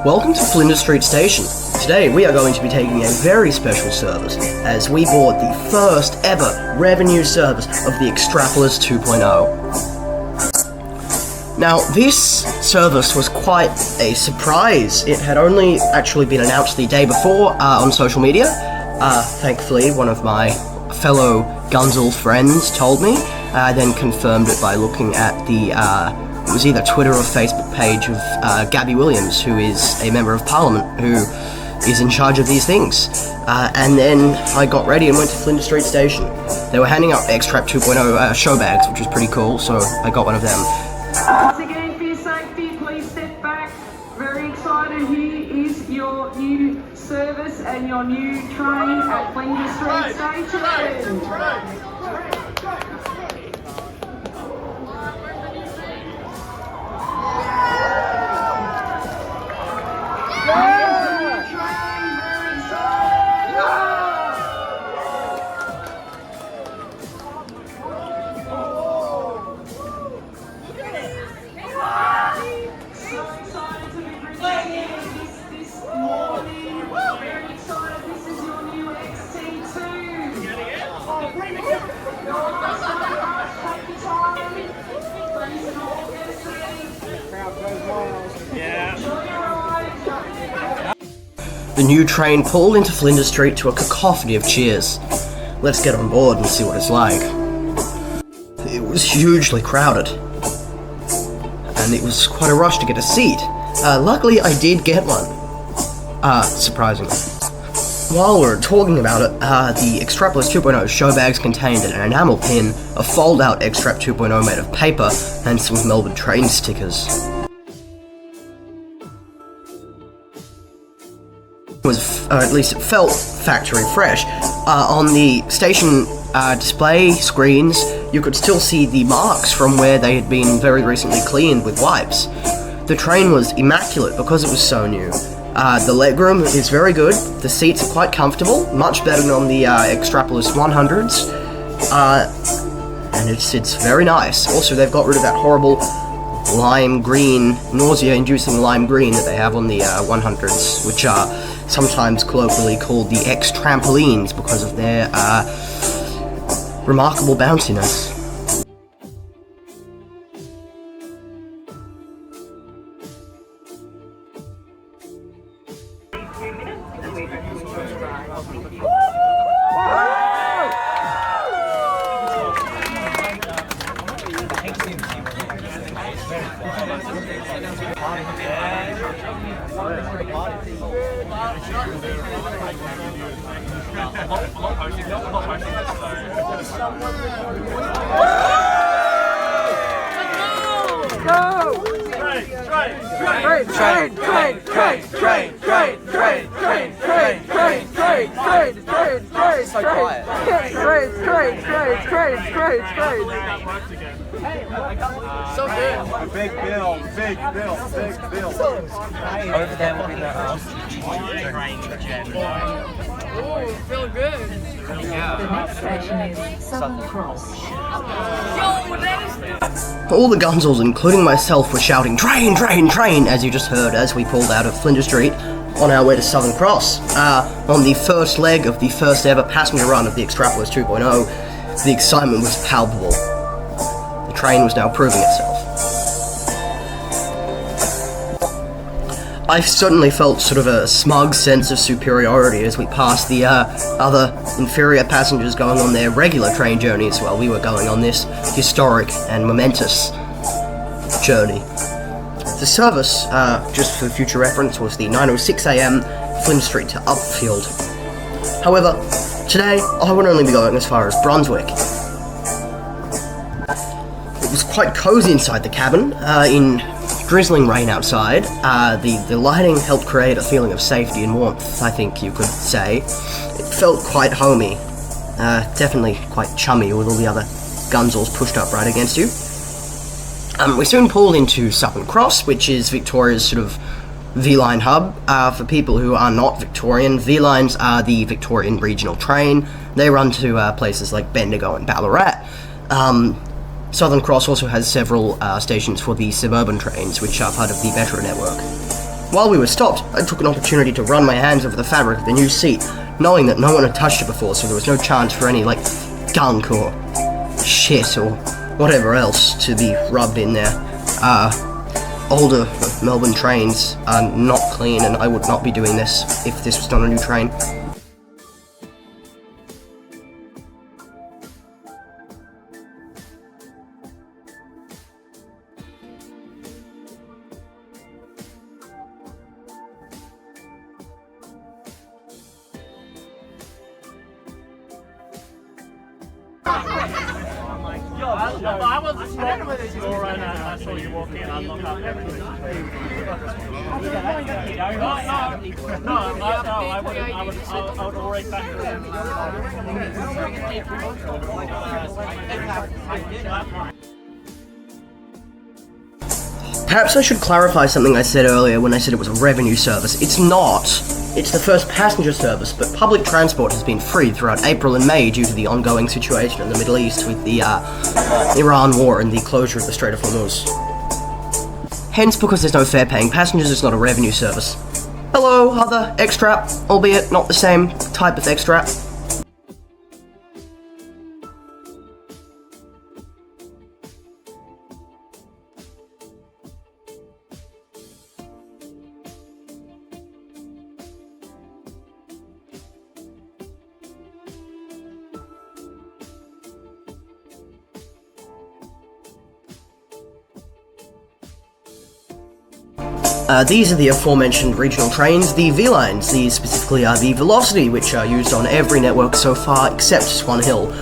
Welcome to Flinders Street Station. Today we are going to be taking a very special service as we board the first ever revenue service of the Xtraplers 2.0. Now this service was quite a surprise. It had only actually been announced the day before on social media. Thankfully one of my fellow Gunzel friends told me. I then confirmed it by looking at the it was either Twitter or Facebook page of Gabby Williams, who is a Member of Parliament, who is in charge of these things. And then I got ready and went to Flinders Street Station. They were handing out Xtrap 2.0 show bags, which was pretty cool, so I got one of them. Once again, for your safety, please step back. Very excited. Here is your new service and your new train at Flinders Street Station. The new train pulled into Flinders Street to a cacophony of cheers. Let's get on board and see what it's like. It was hugely crowded, and it was quite a rush to get a seat. Luckily I did get one, surprisingly. While we were talking about it, the Xtraplers 2.0 show bags contained an enamel pin, a fold-out Xtrap 2.0 made of paper, and some Melbourne train stickers. At least it felt factory fresh. On the station display screens, you could still see the marks from where they had been very recently cleaned with wipes. The train was immaculate because it was so new. The legroom is very good, the seats are quite comfortable, much better than on the Xtraplers 100s, and it's very nice. Also, they've got rid of that horrible lime green, nausea-inducing lime green that they have on the 100s, which are sometimes colloquially called the X-trampolines because of their remarkable bounciness. So good. Big bill. Over there will be the oh, feel good. Yeah. The next station is Southern Cross. All the Gunzels, including myself, were shouting, "Train, train, train," as you just heard as we pulled out of Flinders Street on our way to Southern Cross. On the first leg of the first ever passenger run of the Xtraplers 2.0, the excitement was palpable. The train was now proving itself. I certainly felt sort of a smug sense of superiority as we passed the other inferior passengers going on their regular train journeys while we were going on this historic and momentous journey. The service, just for future reference, was the 9:06 AM Flinders Street to Upfield. However, today I would only be going as far as Brunswick. It was quite cozy inside the cabin, in drizzling rain outside. The lighting helped create a feeling of safety and warmth, I think you could say. It felt quite homey, definitely quite chummy with all the other Gunzels pushed up right against you. We soon pulled into Southern Cross, which is Victoria's sort of V-Line hub. For people who are not Victorian, V-Lines are the Victorian regional train. They run to places like Bendigo and Ballarat. Southern Cross also has several stations for the suburban trains, which are part of the Metro network. While we were stopped, I took an opportunity to run my hands over the fabric of the new seat, knowing that no one had touched it before, so there was no chance for any, like, gunk or shit or whatever else to be rubbed in there. Older Melbourne trains are not clean, and I would not be doing this if this was not a new train. I wasn't I don't know whether this is right now. I saw you walk in, I looked up everything. No, I would already factor in. Perhaps I should clarify something I said earlier when I said it was a revenue service. It's not. It's the first passenger service, but public transport has been free throughout April and May due to the ongoing situation in the Middle East with the Iran war and the closure of the Strait of Hormuz. Hence, because there's no fare paying passengers, it's not a revenue service. Hello, other Xtrap, albeit not the same type of Xtrap. These are the aforementioned regional trains, the V-lines. These specifically are the Velocity, which are used on every network so far except Swan Hill,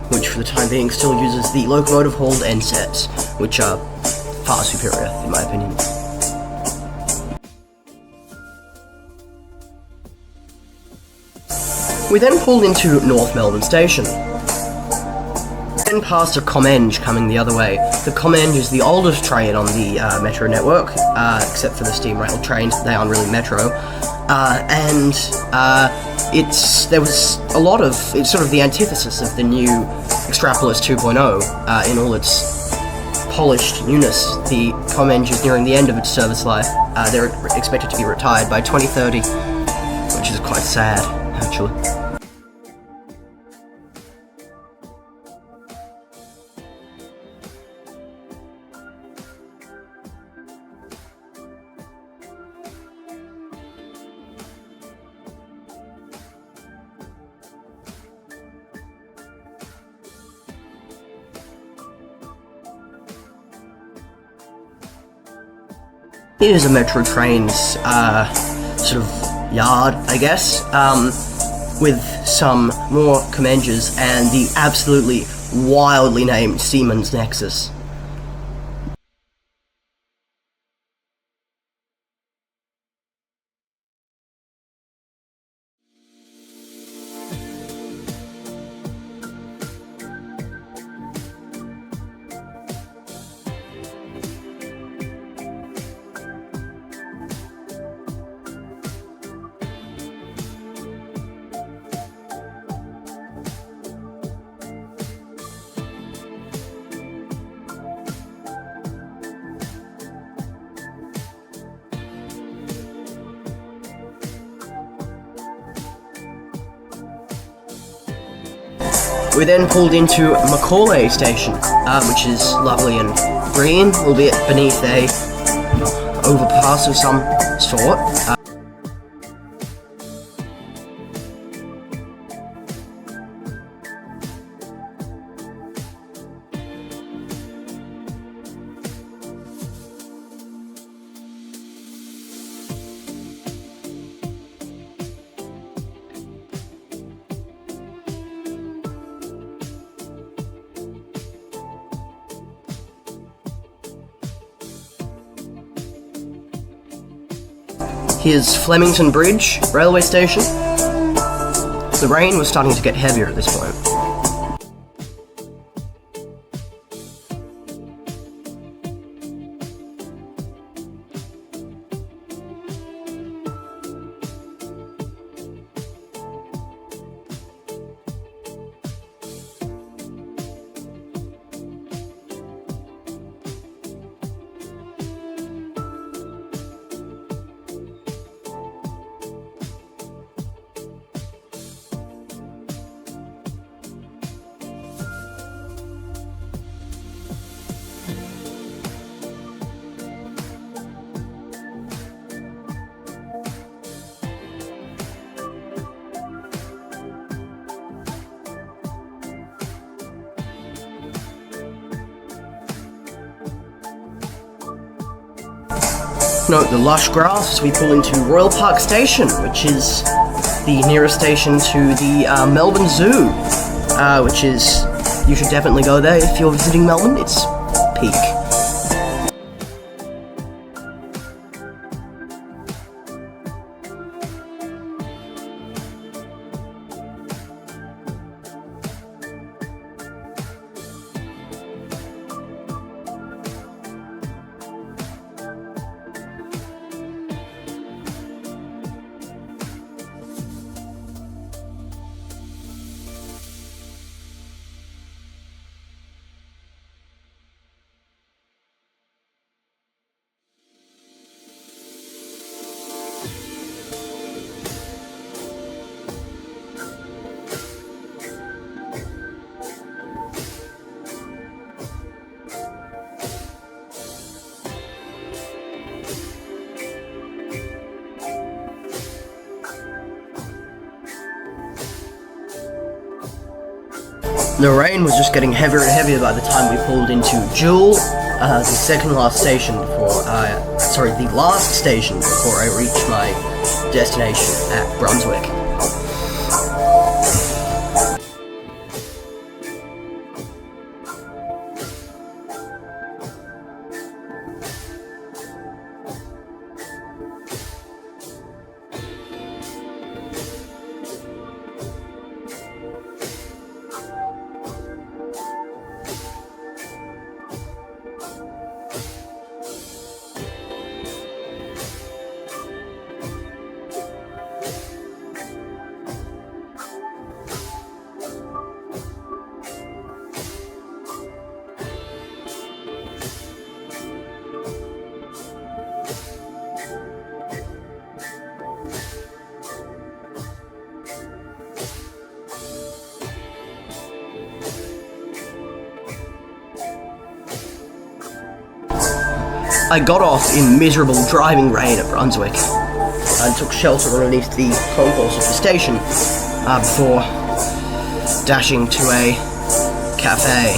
which for the time being still uses the locomotive-hauled NSETs, which are far superior, in my opinion. We then pulled into North Melbourne Station. Then past a Comenge coming the other way. The Comenge is the oldest train on the metro network, except for the steam rail trains. They aren't really metro. It's sort of the antithesis of the new Xtrapolis 2.0 in all its polished newness. The Comenge is nearing the end of its service life. They're expected to be retired by 2030, which is quite sad, actually. Here's a metro train's sort of yard, I guess, with some more Comenges and the absolutely wildly named Siemens Nexus. We then pulled into Macaulay Station, which is lovely and green, albeit beneath a overpass of some sort. Here's Flemington Bridge, railway station. The rain was starting to get heavier at this point. Note the lush grass as we pull into Royal Park Station, which is the nearest station to the Melbourne Zoo, which is, you should definitely go there if you're visiting Melbourne. It's peak. The rain was just getting heavier and heavier by the time we pulled into Jewel, the second last station before, the last station before I reached my destination at Brunswick. I got off in miserable driving rain at Brunswick and took shelter underneath the concourse of the station before dashing to a cafe.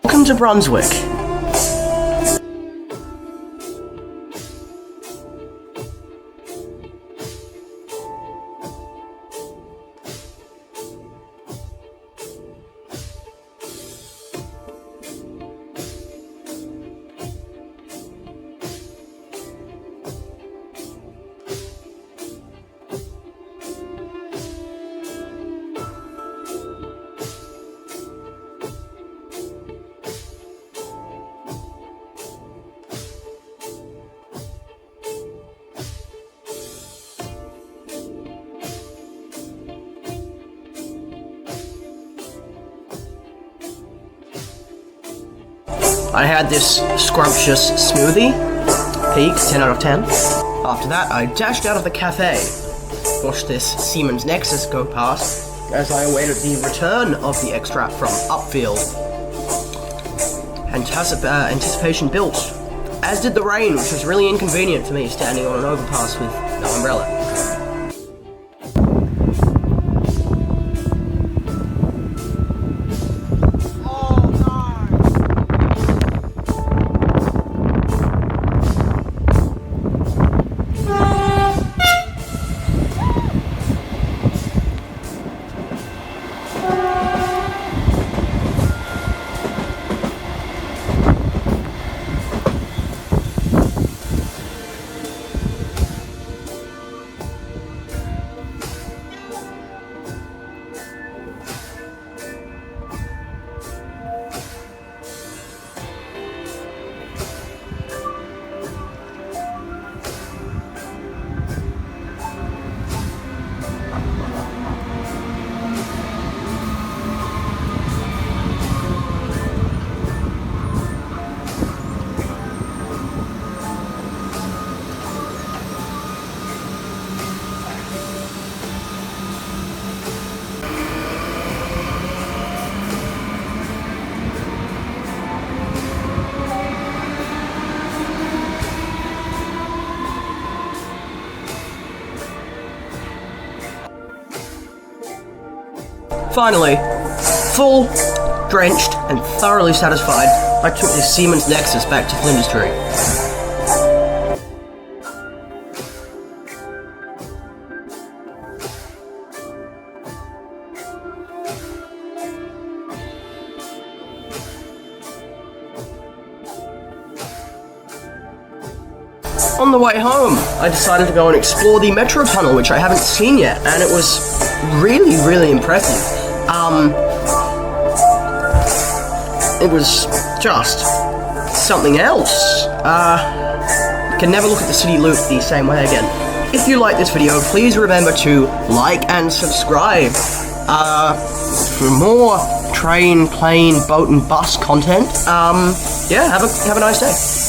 Welcome to Brunswick. I had this scrumptious smoothie, peak, 10 out of 10. After that, I dashed out of the cafe, watched this Siemens Nexus go past as I awaited the return of the Xtrap from Upfield. Anticipation built, as did the rain, which was really inconvenient for me standing on an overpass with no umbrella. Finally, full, drenched, and thoroughly satisfied, I took the Siemens Nexus back to Flinders Street. On the way home, I decided to go and explore the metro tunnel, which I haven't seen yet, and it was really, really impressive. It was just something else. Can never look at the city loop the same way again. If you like this video, please remember to like and subscribe for more train, plane, boat, and bus content. Yeah, have a nice day.